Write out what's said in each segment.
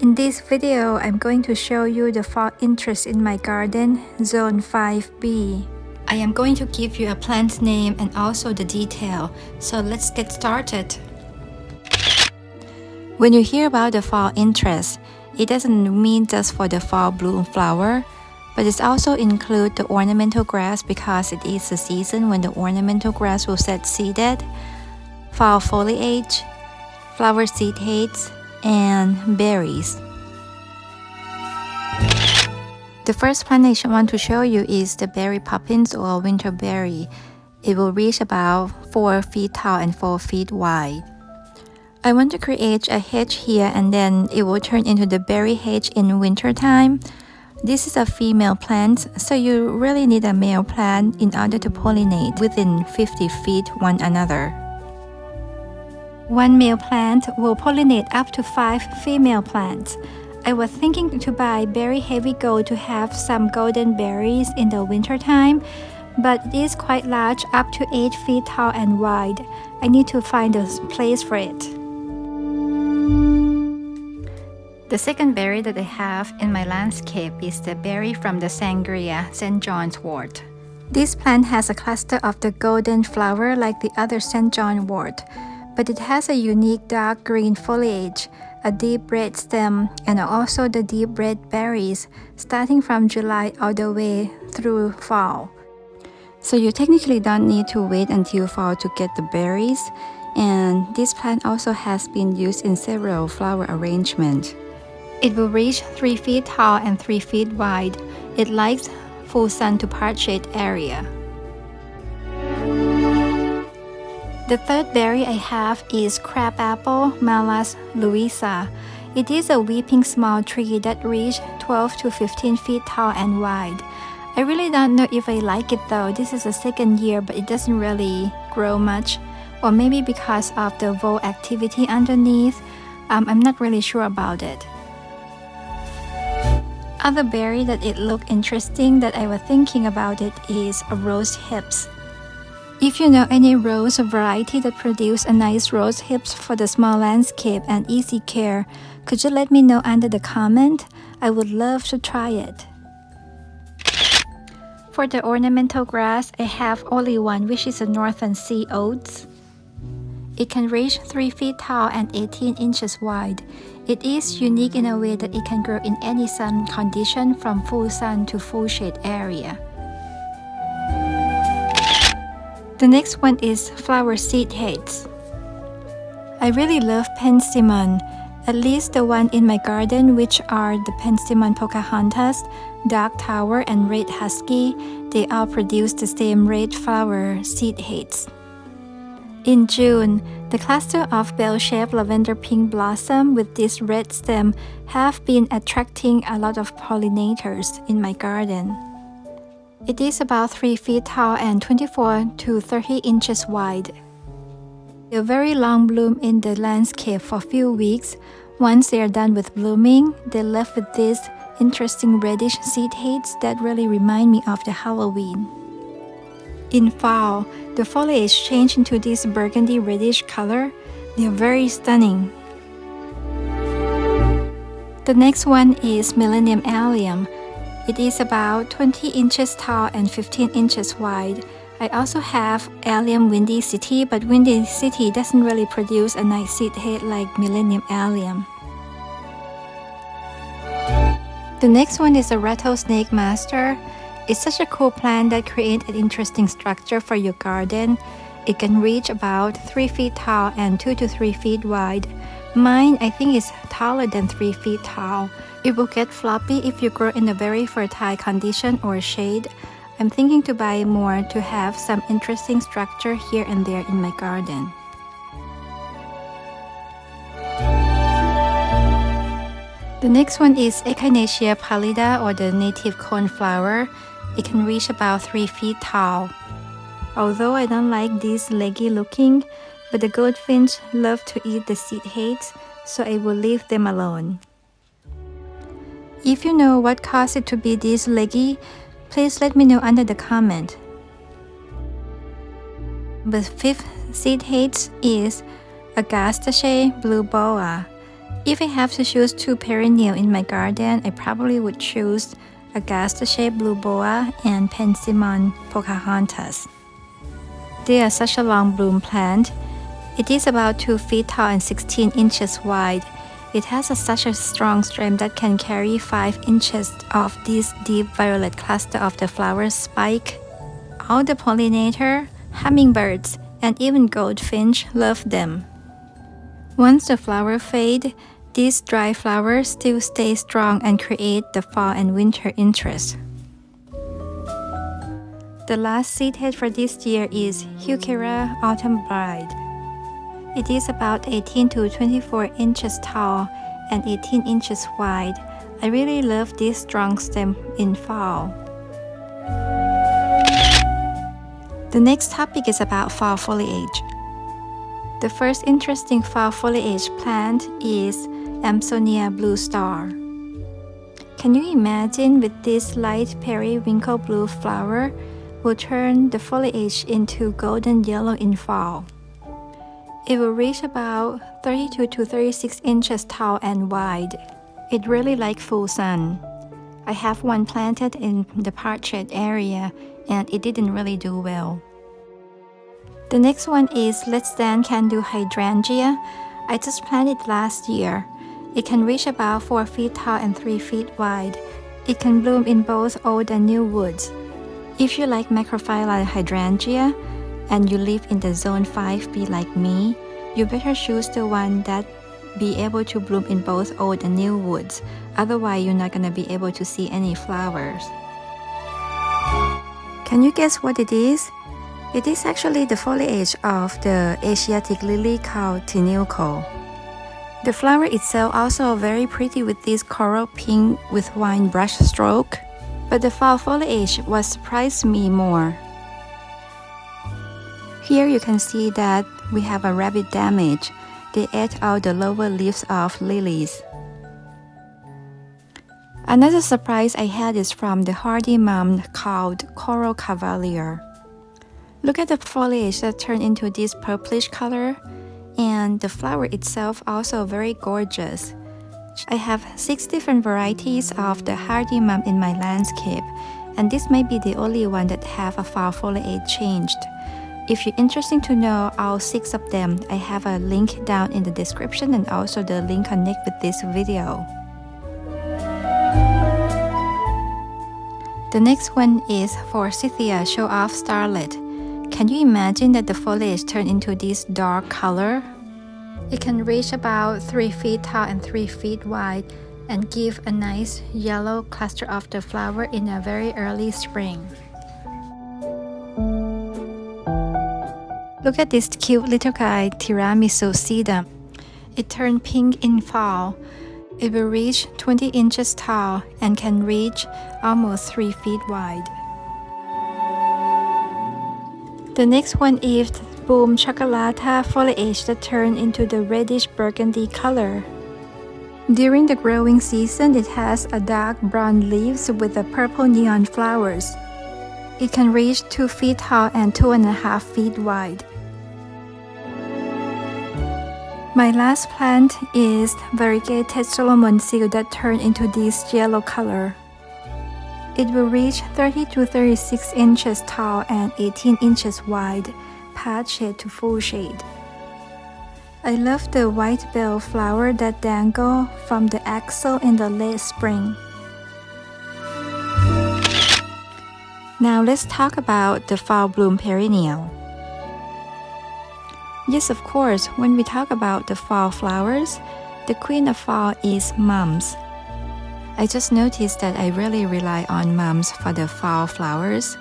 In this video, I'm going to show you the fall interest in my garden, Zone 5B. I am going to give you a plant name and also the detail, so let's get started. When you hear about the fall interest, it doesn't mean just for the fall bloom flower, but it also includes the ornamental grass because it is the season when the ornamental grass will set seeded, fall foliage, flower seed heads, and berries. The first plant I want to show you is the Berry Poppins or winter berry. It will reach about 4 feet tall and 4 feet wide. I want to create a hedge here and then it will turn into the berry hedge in winter time. This is a female plant, so you really need a male plant in order to pollinate within 50 feet one another. One male plant will pollinate up to 5 female plants. I was thinking to buy berry heavy gold to have some golden berries in the winter time, but it is quite large, up to 8 feet tall and wide. I need to find a place for it. The second berry that I have in my landscape is the berry from the Sangria, St. John's wort. This plant has a cluster of the golden flower like the other St. John wort, but it has a unique dark green foliage, a deep red stem, and also the deep red berries starting from July all the way through fall. So you technically don't need to wait until fall to get the berries, and this plant also has been used in several flower arrangements. It will reach 3 feet tall and 3 feet wide. It likes full sun to part shade area. The third berry I have is Crabapple, Malus, Louisa. It is a weeping small tree that reaches 12 to 15 feet tall and wide. I really don't know if I like it though. This is the second year, but it doesn't really grow much. Or maybe because of the volt activity underneath. I'm not really sure about it. Other berry that it looked interesting that I was thinking about it is a rose hips. If you know any rose variety that produce a nice rose hips for the small landscape and easy care, could you let me know under the comment? I would love to try it. For the ornamental grass, I have only one, which is a northern Sea Oats. It can reach 3 feet tall and 18 inches wide. It is unique in a way that it can grow in any sun condition from full sun to full shade area. The next one is flower seed heads. I really love Penstemon, at least the one in my garden, which are the Penstemon Pocahontas, Dark Tower, and Red Husky. They all produce the same red flower seed heads. In June, the cluster of bell-shaped lavender pink blossom with this red stem have been attracting a lot of pollinators in my garden. It is about 3 feet tall and 24 to 30 inches wide. They'll very long bloom in the landscape for a few weeks. Once they are done with blooming, they're left with these interesting reddish seed heads that really remind me of the Halloween. In fall, the foliage changes into this burgundy reddish color. They're very stunning. The next one is Millennium Allium. It is about 20 inches tall and 15 inches wide. I also have Allium Windy City, but Windy City doesn't really produce a nice seed head like Millennium Allium. The next one is a Rattlesnake Master. It's such a cool plant that creates an interesting structure for your garden. It can reach about 3 feet tall and 2 to 3 feet wide. Mine, I think, is taller than 3 feet tall. It will get floppy if you grow in a very fertile condition or shade. I'm thinking to buy more to have some interesting structure here and there in my garden. The next one is Echinacea pallida or the native cornflower. It can reach about 3 feet tall. Although I don't like these leggy looking, but the goldfinch love to eat the seed heads, so I will leave them alone. If you know what caused it to be this leggy, please let me know under the comment. The fifth seed head is Agastache Blue Boa. If I have to choose two perennial in my garden, I probably would choose Agastache Blue Boa and Penstemon Pocahontas. They are such a long bloom plant. It is about 2 feet tall and 16 inches wide. It has such a strong stem that can carry 5 inches of this deep violet cluster of the flower spike. All the pollinator, hummingbirds, and even goldfinch love them. Once the flower fade, these dry flowers still stay strong and create the fall and winter interest. The last seed head for this year is Heuchera Autumn Bride. It is about 18 to 24 inches tall and 18 inches wide. I really love this strong stem in fall. The next topic is about fall foliage. The first interesting fall foliage plant is Amsonia Blue Star. Can you imagine with this light periwinkle blue flower will turn the foliage into golden yellow in fall? It will reach about 32 to 36 inches tall and wide. It really likes full sun. I have one planted in the parkshade area and it didn't really do well. The next one is Let's Dance Can Do Hydrangea. I just planted last year. It can reach about 4 feet tall and 3 feet wide. It can bloom in both old and new woods. If you like macrophylla hydrangea and you live in the zone 5B like me, you better choose the one that be able to bloom in both old and new woods. Otherwise, you're not gonna be able to see any flowers. Can you guess what it is? It is actually the foliage of the Asiatic lily called Tinilco. The flower itself also very pretty with this coral pink with wine brush stroke, but the fall foliage what surprised me more. Here you can see that we have a rabbit damage. They ate out the lower leaves of lilies. Another surprise I had is from the hardy mum called Coral Cavalier. Look at the foliage that turned into this purplish color, and the flower itself also very gorgeous. I have 6 different varieties of the hardy mum in my landscape, and this may be the only one that have a fall foliage changed. If you're interested to know all 6 of them, I have a link down in the description and also the link connect with this video. The next one is Forsythia Show Off Starlet. Can you imagine that the foliage turned into this dark color? It can reach about 3 feet tall and 3 feet wide and give a nice yellow cluster of the flower in a very early spring. Look at this cute little guy, Tiramisu Sedum. It turned pink in fall. It will reach 20 inches tall and can reach almost 3 feet wide. The next one is Boom Chocolatta foliage that turn into the reddish burgundy color. During the growing season, it has a dark brown leaves with the purple neon flowers. It can reach 2 feet tall and 2.5 feet wide. My last plant is variegated Solomon seal that turn into this yellow color. It will reach 30 to 36 inches tall and 18 inches wide, part shade to full shade. I love the white bell flower that dangle from the axil in the late spring. Now let's talk about the fall bloom perennial. Yes, of course, when we talk about the fall flowers, the queen of fall is mums. I just noticed that I really rely on mums for the fall flowers.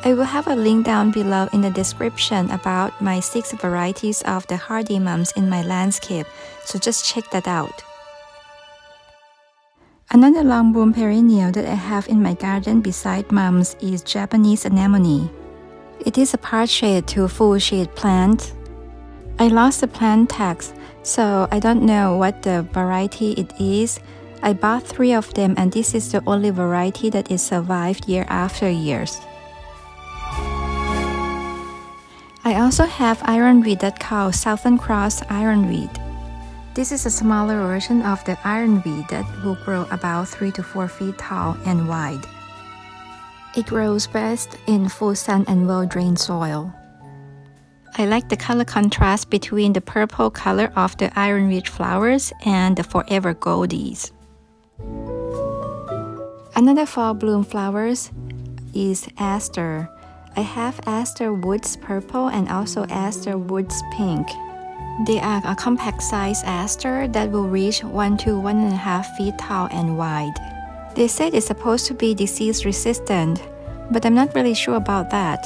I will have a link down below in the description about my 6 varieties of the hardy mums in my landscape, so just check that out. Another long bloom perennial that I have in my garden beside mums is Japanese anemone. It is a part shade to full shade plant. I lost the plant tags, so I don't know what the variety it is. I bought 3 of them and this is the only variety that is survived year after years. I also have ironweed that called Southern Cross ironweed. This is a smaller version of the ironweed that will grow about 3 to 4 feet tall and wide. It grows best in full sun and well-drained soil. I like the color contrast between the purple color of the ironweed flowers and the forever goldies. Another fall bloom flowers is aster. I have aster woods purple and also aster woods pink. They are a compact size aster that will reach 1 to 1.5 feet tall and wide. They said it's supposed to be disease resistant, but I'm not really sure about that.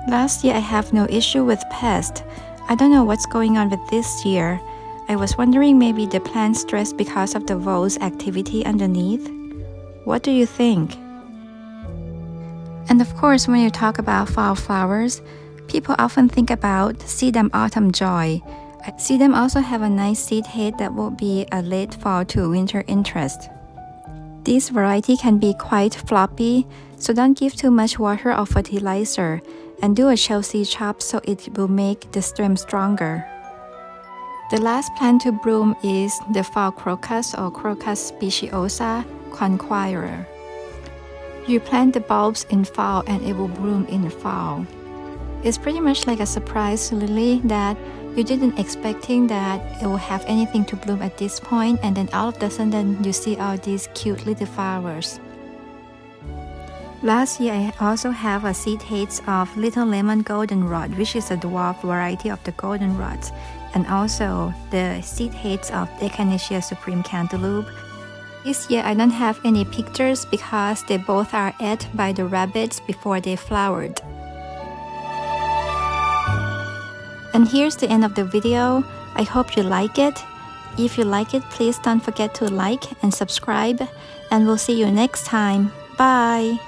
Last year I have no issue with pests. I don't know what's going on with this year. I was wondering maybe the plant stressed because of the vole's activity underneath. What do you think? And of course, when you talk about fall flowers, people often think about Sedum Autumn Joy. Sedum also have a nice seed head that will be a late fall to winter interest. This variety can be quite floppy, so don't give too much water or fertilizer, and do a Chelsea chop so it will make the stem stronger. The last plant to bloom is the fall crocus or Crocus speciosa conquirer. You plant the bulbs in fall and it will bloom in fall. It's pretty much like a surprise lily that you didn't expecting that it will have anything to bloom at this point, and then all of a sudden you see all these cute little flowers. Last year I also have a seed heads of Little Lemon Goldenrod, which is a dwarf variety of the goldenrods, and also the seed heads of Echinacea Supreme Cantaloupe. This year I don't have any pictures because they both are ate by the rabbits before they flowered. And here's the end of the video. I hope you like it. If you like it, please don't forget to like and subscribe, and we'll see you next time. Bye!